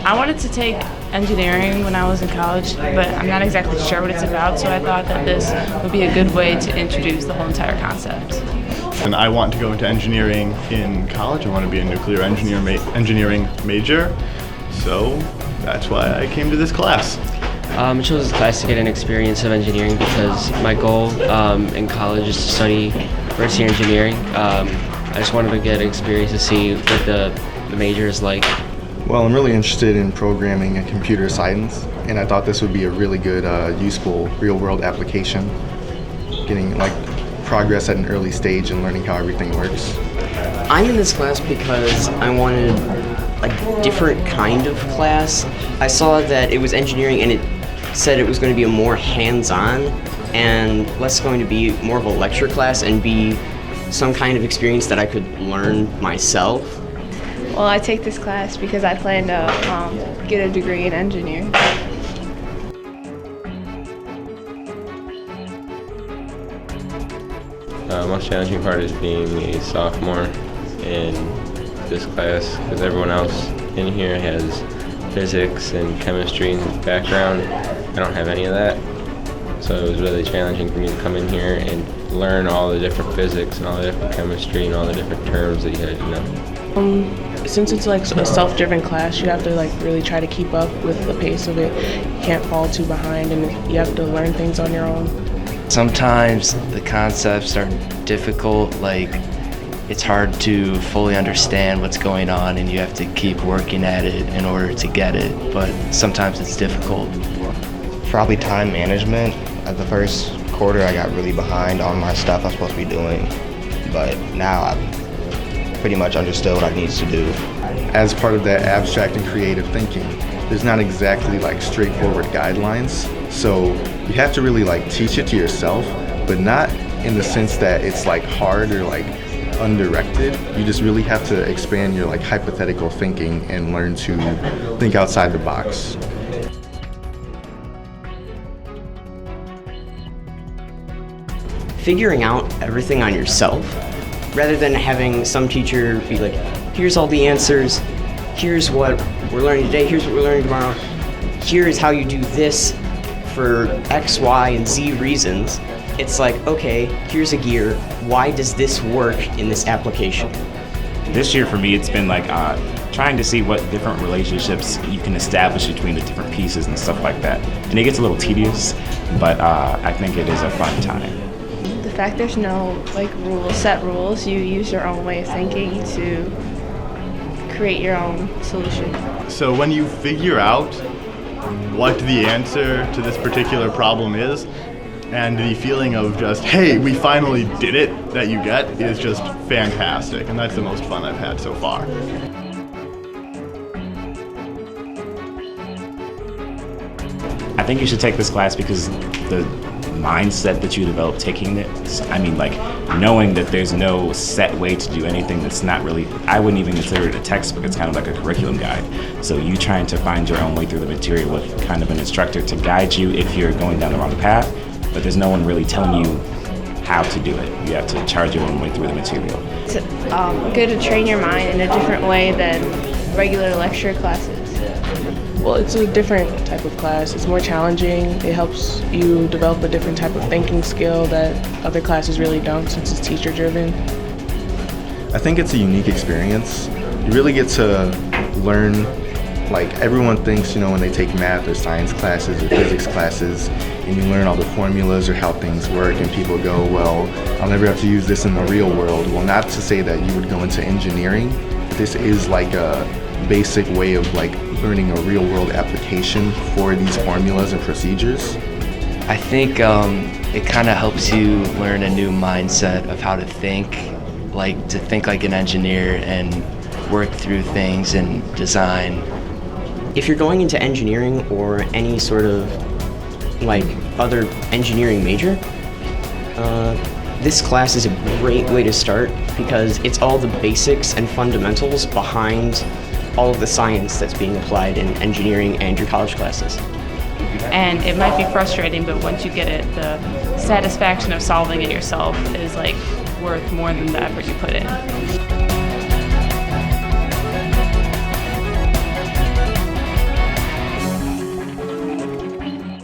I wanted to take engineering when I was in college, but I'm not exactly sure what it's about, so I thought that this would be a good way to introduce the whole entire concept. And I want to go into engineering in college. I want to be a nuclear engineering major, so that's why I came to this class. I chose this class to get an experience of engineering because my goal in college is to study first year engineering. I just wanted to get an experience to see what the major is like. Well, I'm really interested in programming and computer science, and I thought this would be a really good, useful real-world application, getting progress at an early stage and learning how everything works. I'm in this class because I wanted a different kind of class. I saw that it was engineering and it said it was going to be a more hands-on and less going to be more of a lecture class and be some kind of experience that I could learn myself. Well, I take this class because I plan to get a degree in engineering. Most challenging part is being a sophomore in this class because everyone else in here has physics and chemistry and background. I don't have any of that, so it was really challenging for me to come in here and learn all the different physics and all the different chemistry and all the different terms that you had to know. Since it's like a self-driven class, you have to really try to keep up with the pace of it. You can't fall too behind, and you have to learn things on your own. Sometimes the concepts are difficult, it's hard to fully understand what's going on and you have to keep working at it in order to get it, but sometimes it's difficult. Probably time management. At the first quarter I got really behind on my stuff I was supposed to be doing, but now I've pretty much understood what I need to do. As part of that abstract and creative thinking, there's not exactly straightforward guidelines, so you have to really teach it to yourself, but not in the sense that it's hard or undirected. You just really have to expand your hypothetical thinking and learn to think outside the box. Figuring out everything on yourself, rather than having some teacher be like, here's all the answers, here's what we're learning today, here's what we're learning tomorrow, here's how you do this for X, Y, and Z reasons. It's okay, here's a gear, why does this work in this application? This year for me it's been trying to see what different relationships you can establish between the different pieces and stuff like that. And it gets a little tedious, but I think it is a fun time. The fact there's no set rules, you use your own way of thinking to create your own solution. So when you figure out what the answer to this particular problem is, and the feeling of just, hey, we finally did it, that you get is just fantastic, and that's the most fun I've had so far. I think you should take this class because the mindset that you develop taking it, knowing that there's no set way to do anything that's not really, I wouldn't even consider it a textbook, it's kind of like a curriculum guide. So you trying to find your own way through the material with kind of an instructor to guide you if you're going down the wrong path, but there's no one really telling you how to do it. You have to charge your own way through the material. It's good to train your mind in a different way than regular lecture classes. Well, it's a different type of class. It's more challenging. It helps you develop a different type of thinking skill that other classes really don't since it's teacher-driven. I think it's a unique experience. You really get to learn, everyone thinks, when they take math or science classes or physics classes, and you learn all the formulas or how things work, and people go, well, I'll never have to use this in the real world. Well, not to say that you would go into engineering. This is a basic way of learning a real world application for these formulas and procedures. I think it kind of helps you learn a new mindset of how to think, like an engineer and work through things and design. If you're going into engineering or any sort of other engineering major, this class is a great way to start because it's all the basics and fundamentals behind all of the science that's being applied in engineering and your college classes. And it might be frustrating, but once you get it, the satisfaction of solving it yourself is worth more than the effort you put in.